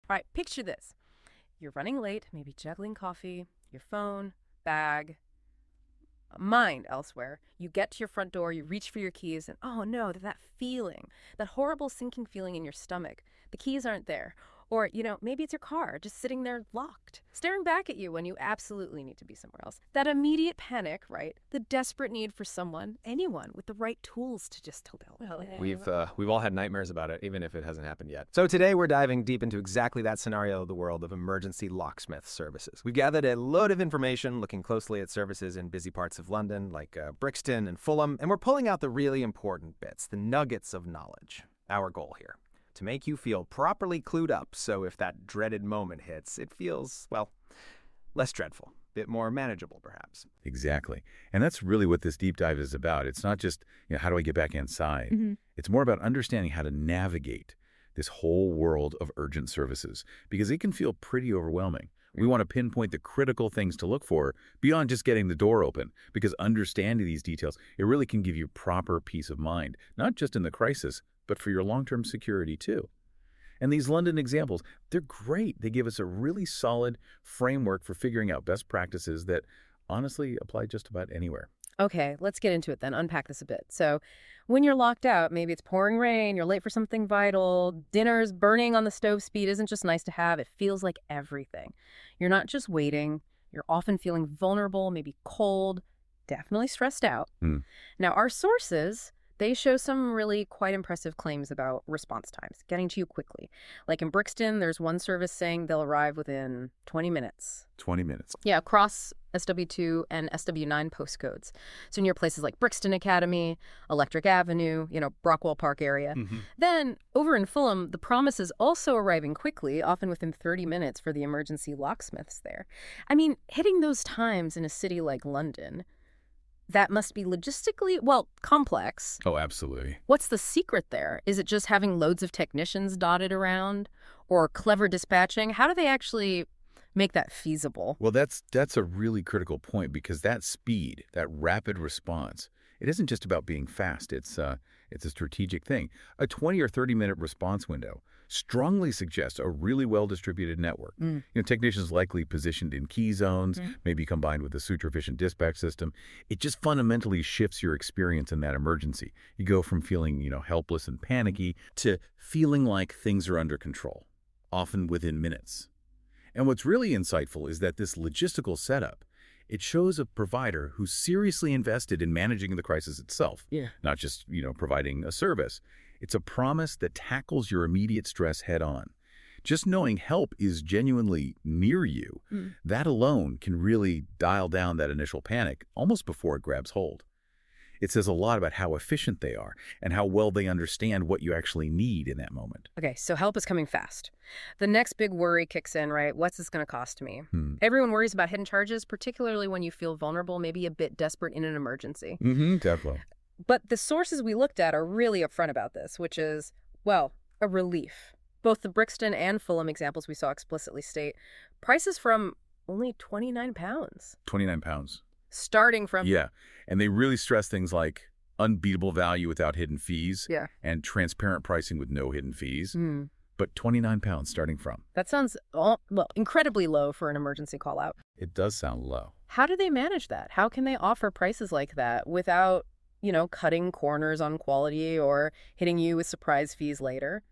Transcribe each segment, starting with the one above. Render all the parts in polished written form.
All right, picture this. You're running late, maybe juggling coffee, your phone, bag, mind elsewhere. You get to your front door, you reach for your keys, and oh no, that feeling, that horrible sinking feeling in your stomach. The keys aren't there. Or, maybe it's your car just sitting there locked, staring back at you when you absolutely need to be somewhere else. That immediate panic, right? The desperate need for anyone with the right tools to just tell. We've all had nightmares about it, even if it hasn't happened yet. So today we're diving deep into exactly that scenario of the world of emergency locksmith services. We've gathered a load of information looking closely at services in busy parts of London, like Brixton and Fulham, and we're pulling out the really important bits, the nuggets of knowledge. Our goal here: to make you feel properly clued up, so if that dreaded moment hits, it feels, well, less dreadful, a bit more manageable, perhaps. Exactly. And that's really what this deep dive is about. It's not just, how do I get back inside? Mm-hmm. It's more about understanding how to navigate this whole world of urgent services, because it can feel pretty overwhelming. We want to pinpoint the critical things to look for beyond just getting the door open, because understanding these details, it really can give you proper peace of mind, not just in the crisis, but for your long-term security too. And these London examples, they're great. They give us a really solid framework for figuring out best practices that honestly apply just about anywhere. Okay, let's get into it then. Unpack this a bit. So when you're locked out, maybe it's pouring rain, you're late for something vital, dinner's burning on the stove speed isn't just nice to have, it feels like everything. You're not just waiting, you're often feeling vulnerable, maybe cold, definitely stressed out. Now, our sources, they show some really quite impressive claims about response times, getting to you quickly. Like in Brixton, there's one service saying they'll arrive within 20 minutes. 20 minutes. Yeah, across SW2 and SW9 postcodes. So near places like Brixton Academy, Electric Avenue, Brockwell Park area. Mm-hmm. Then over in Fulham, the promise is also arriving quickly, often within 30 minutes for the emergency locksmiths there. I mean, hitting those times in a city like London, that must be logistically, complex. Oh, absolutely. What's the secret there? Is it just having loads of technicians dotted around or clever dispatching? How do they actually make that feasible? Well, that's a really critical point, because that speed, that rapid response, it isn't just about being fast. It's a strategic thing. A 20 or 30-minute response window strongly suggests a really well-distributed network. Technicians likely positioned in key zones, maybe combined with a suture-efficient dispatch system. It just fundamentally shifts your experience in that emergency. You go from feeling, helpless and panicky to feeling like things are under control, often within minutes. And what's really insightful is that this logistical setup, it shows a provider who's seriously invested in managing the crisis itself, not just, providing a service. It's a promise that tackles your immediate stress head on. Just knowing help is genuinely near you, that alone can really dial down that initial panic almost before it grabs hold. It says a lot about how efficient they are and how well they understand what you actually need in that moment. Okay, so help is coming fast. The next big worry kicks in, right? What's this going to cost me? Everyone worries about hidden charges, particularly when you feel vulnerable, maybe a bit desperate in an emergency. Definitely. But the sources we looked at are really upfront about this, which is, a relief. Both the Brixton and Fulham examples we saw explicitly state prices from only £29. £29. Starting from... Yeah, and they really stress things like unbeatable value without hidden fees and transparent pricing with no hidden fees. But £29 starting from. That sounds, incredibly low for an emergency call-out. It does sound low. How do they manage that? How can they offer prices like that without, cutting corners on quality or hitting you with surprise fees later,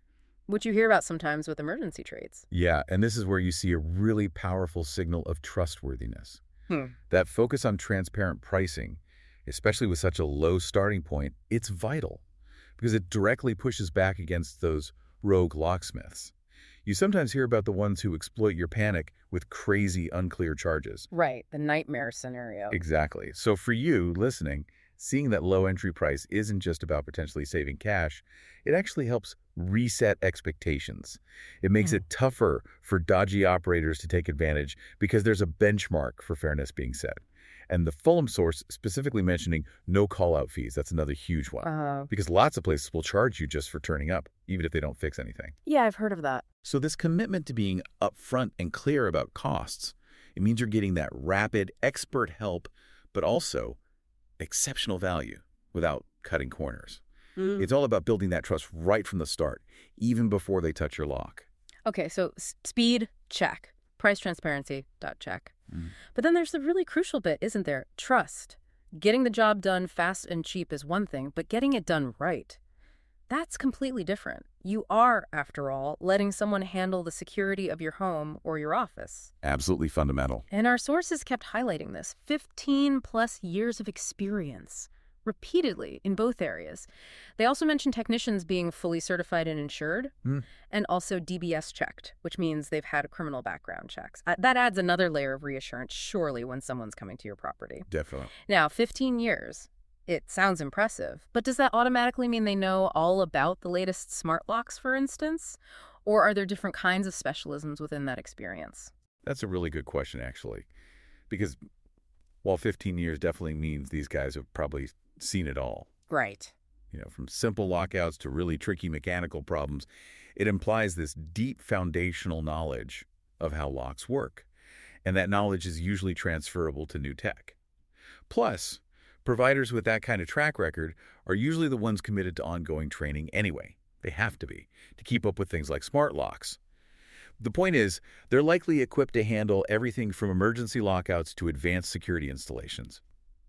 which you hear about sometimes with emergency trades? Yeah, and this is where you see a really powerful signal of trustworthiness. That focus on transparent pricing, especially with such a low starting point, it's vital because it directly pushes back against those rogue locksmiths. You sometimes hear about the ones who exploit your panic with crazy, unclear charges. Right, the nightmare scenario. Exactly. So for you listening, seeing that low entry price isn't just about potentially saving cash, it actually helps reset expectations. It makes it tougher for dodgy operators to take advantage because there's a benchmark for fairness being set. And the Fulham source specifically mentioning no call-out fees. That's another huge one. Because lots of places will charge you just for turning up, even if they don't fix anything. Yeah, I've heard of that. So this commitment to being upfront and clear about costs, it means you're getting that rapid, expert help, but also exceptional value without cutting corners. It's all about building that trust right from the start, even before they touch your lock. Okay, so speed, check. Price transparency, check. Mm. But then there's the really crucial bit, isn't there? Trust. Getting the job done fast and cheap is one thing, but getting it done right, that's completely different. You are, after all, letting someone handle the security of your home or your office. Absolutely fundamental. And our sources kept highlighting this. 15 plus years of experience, repeatedly in both areas. They also mentioned technicians being fully certified and insured, and also DBS checked, which means they've had criminal background checks. That adds another layer of reassurance, surely, when someone's coming to your property. Definitely. Now, 15 years. It sounds impressive, but does that automatically mean they know all about the latest smart locks, for instance? Or are there different kinds of specialisms within that experience? That's a really good question, actually, because while 15 years definitely means these guys have probably seen it all. Right. From simple lockouts to really tricky mechanical problems, it implies this deep foundational knowledge of how locks work. And that knowledge is usually transferable to new tech. Plus, providers with that kind of track record are usually the ones committed to ongoing training anyway. They have to be, to keep up with things like smart locks. The point is, they're likely equipped to handle everything from emergency lockouts to advanced security installations.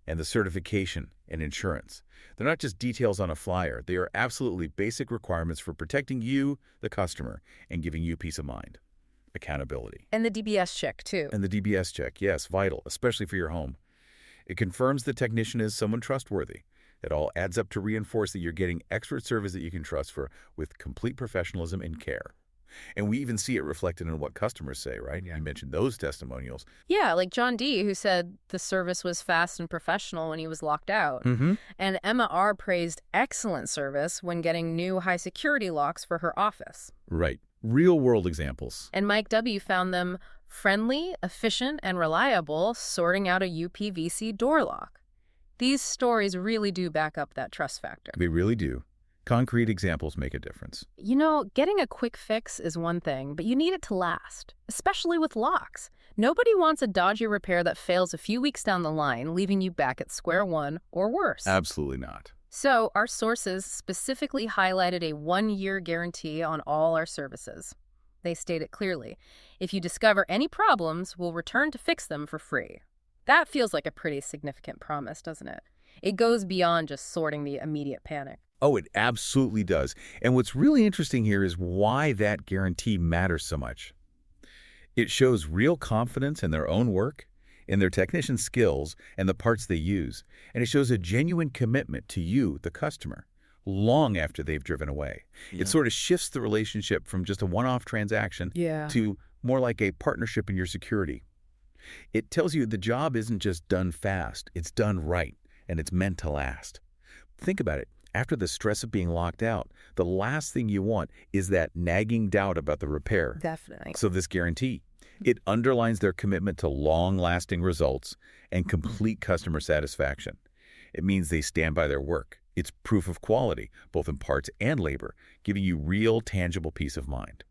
And the certification and insurance. They're not just details on a flyer. They are absolutely basic requirements for protecting you, the customer, and giving you peace of mind. Accountability. And the DBS check, too. And the DBS check, yes, vital, especially for your home. It confirms the technician is someone trustworthy. It all adds up to reinforce that you're getting expert service that you can trust for with complete professionalism and care. And we even see it reflected in what customers say, right? Yeah. You mentioned those testimonials. Yeah, like John D., who said the service was fast and professional when he was locked out. And Emma R. praised excellent service when getting new high-security locks for her office. Right. Real-world examples. And Mike W. found them friendly, efficient, and reliable, sorting out a UPVC door lock. These stories really do back up that trust factor. They really do. Concrete examples make a difference. Getting a quick fix is one thing, but you need it to last, especially with locks. Nobody wants a dodgy repair that fails a few weeks down the line, leaving you back at square one or worse. Absolutely not. So our sources specifically highlighted a 1-year guarantee on all our services. They state it clearly. If you discover any problems, we'll return to fix them for free. That feels like a pretty significant promise, doesn't it? It goes beyond just sorting the immediate panic. Oh, it absolutely does. And what's really interesting here is why that guarantee matters so much. It shows real confidence in their own work, in their technician skills, and the parts they use. And it shows a genuine commitment to you, the customer, long after they've driven away. Yeah. It sort of shifts the relationship from just a one-off transaction to more like a partnership in your security. It tells you the job isn't just done fast, it's done right, and it's meant to last. Think about it. After the stress of being locked out, the last thing you want is that nagging doubt about the repair. Definitely. So this guarantee, it underlines their commitment to long-lasting results and complete customer satisfaction. It means they stand by their work. It's proof of quality, both in parts and labor, giving you real, tangible peace of mind.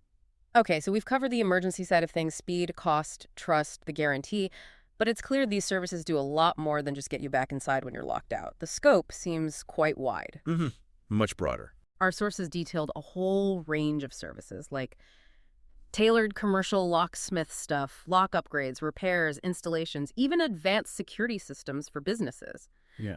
Okay, so we've covered the emergency side of things, speed, cost, trust, the guarantee. But it's clear these services do a lot more than just get you back inside when you're locked out. The scope seems quite wide. Much broader. Our sources detailed a whole range of services, like tailored commercial locksmith stuff, lock upgrades, repairs, installations, even advanced security systems for businesses.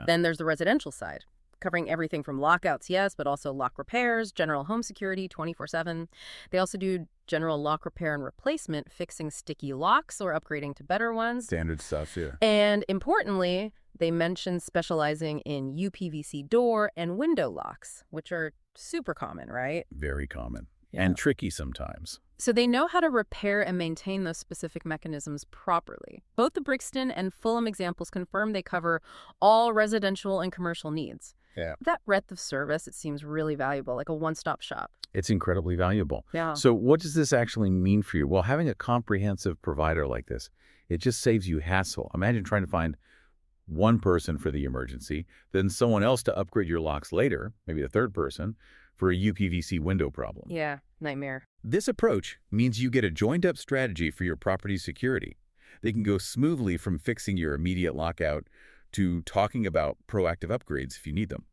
Then there's the residential side, covering everything from lockouts, yes, but also lock repairs, general home security 24/7. They also do general lock repair and replacement, fixing sticky locks or upgrading to better ones. Standard stuff, yeah. And importantly, they mentioned specializing in UPVC door and window locks, which are super common, right? Very common. And tricky sometimes. So they know how to repair and maintain those specific mechanisms properly. Both the Brixton and Fulham examples confirm they cover all residential and commercial needs. That breadth of service, it seems really valuable, like a one-stop shop. It's incredibly valuable. Yeah. So what does this actually mean for you? Well, having a comprehensive provider like this, it just saves you hassle. Imagine trying to find one person for the emergency, then someone else to upgrade your locks later, maybe a third person, for a UPVC window problem. Yeah, nightmare. This approach means you get a joined-up strategy for your property's security. They can go smoothly from fixing your immediate lockout to talking about proactive upgrades if you need them.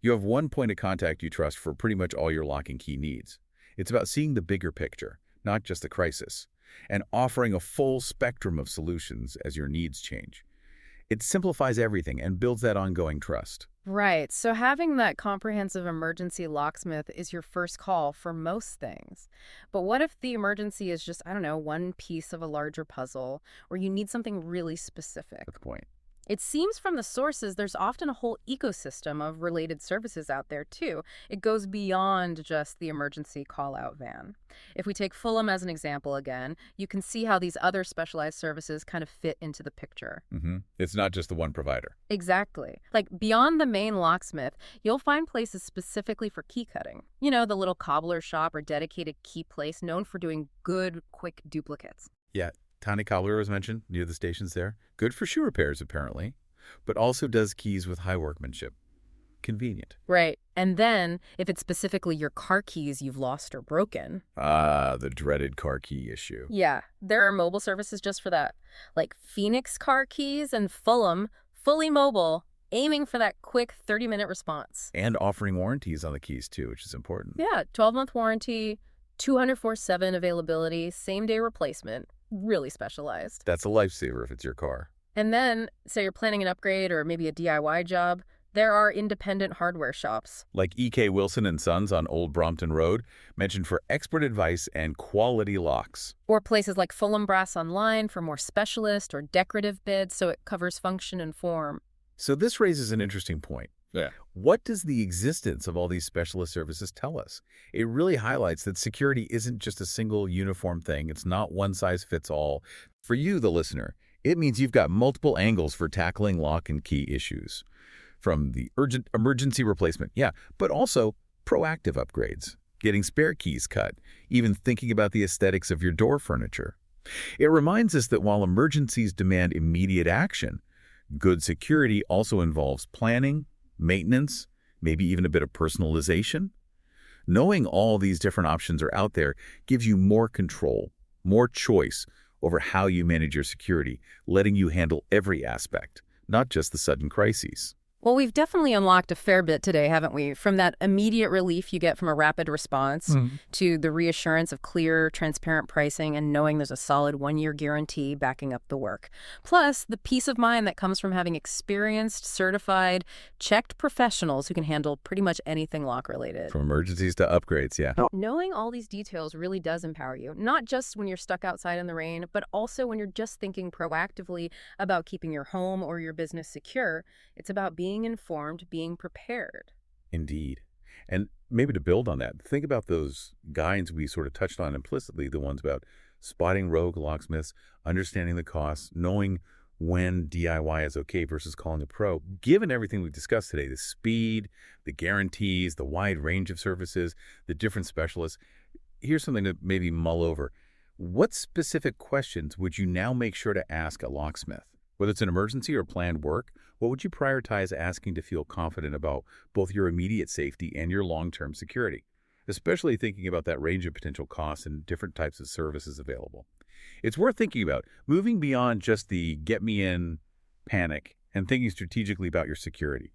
You have one point of contact you trust for pretty much all your lock and key needs. It's about seeing the bigger picture, not just the crisis, and offering a full spectrum of solutions as your needs change. It simplifies everything and builds that ongoing trust. Right. So having that comprehensive emergency locksmith is your first call for most things. But what if the emergency is just, I don't know, one piece of a larger puzzle, or you need something really specific? That's the point. It seems from the sources there's often a whole ecosystem of related services out there, too. It goes beyond just the emergency call-out van. If we take Fulham as an example again, you can see how these other specialized services kind of fit into the picture. It's not just the one provider. Exactly. Like, beyond the main locksmith, you'll find places specifically for key cutting. You know, the little cobbler shop or dedicated key place known for doing good, quick duplicates. Yeah, Tiny Cobbler was mentioned near the stations there. Good for shoe repairs, apparently, but also does keys with high workmanship. Convenient. Right. And then, if it's specifically your car keys you've lost or broken. Ah, the dreaded car key issue. Yeah, there are mobile services just for that. Like Phoenix Car Keys and Fulham, fully mobile, aiming for that quick 30-minute response. And offering warranties on the keys, too, which is important. Yeah, 12-month warranty, 204/7 availability, same-day replacement. Really specialized. That's a lifesaver if it's your car. And then, say you're planning an upgrade or maybe a DIY job, there are independent hardware shops. Like E.K. Wilson and Sons on Old Brompton Road, mentioned for expert advice and quality locks. Or places like Fulham Brass Online for more specialist or decorative bids, so it covers function and form. So this raises an interesting point. Yeah. What does the existence of all these specialist services tell us? It really highlights that security isn't just a single uniform thing. It's not one size fits all. For you, the listener, it means you've got multiple angles for tackling lock and key issues. From the urgent emergency replacement, yeah, but also proactive upgrades, getting spare keys cut, even thinking about the aesthetics of your door furniture. It reminds us that while emergencies demand immediate action, good security also involves planning, maintenance, maybe even a bit of personalization. Knowing all these different options are out there gives you more control, more choice over how you manage your security, letting you handle every aspect, not just the sudden crises. Well, we've definitely unlocked a fair bit today, haven't we? From that immediate relief you get from a rapid response to the reassurance of clear, transparent pricing and knowing there's a solid 1-year guarantee backing up the work. Plus, the peace of mind that comes from having experienced, certified, checked professionals who can handle pretty much anything lock-related. From emergencies to upgrades, yeah. Knowing all these details really does empower you, not just when you're stuck outside in the rain, but also when you're just thinking proactively about keeping your home or your business secure. It's about being informed, being prepared. Indeed. And maybe to build on that, think about those guides we sort of touched on implicitly, the ones about spotting rogue locksmiths, understanding the costs, knowing when DIY is okay versus calling a pro. Given everything we've discussed today, the speed, the guarantees, the wide range of services, the different specialists, here's something to maybe mull over. What specific questions would you now make sure to ask a locksmith? Whether it's an emergency or planned work, what would you prioritize asking to feel confident about both your immediate safety and your long-term security, especially thinking about that range of potential costs and different types of services available? It's worth thinking about moving beyond just the get me in panic and thinking strategically about your security.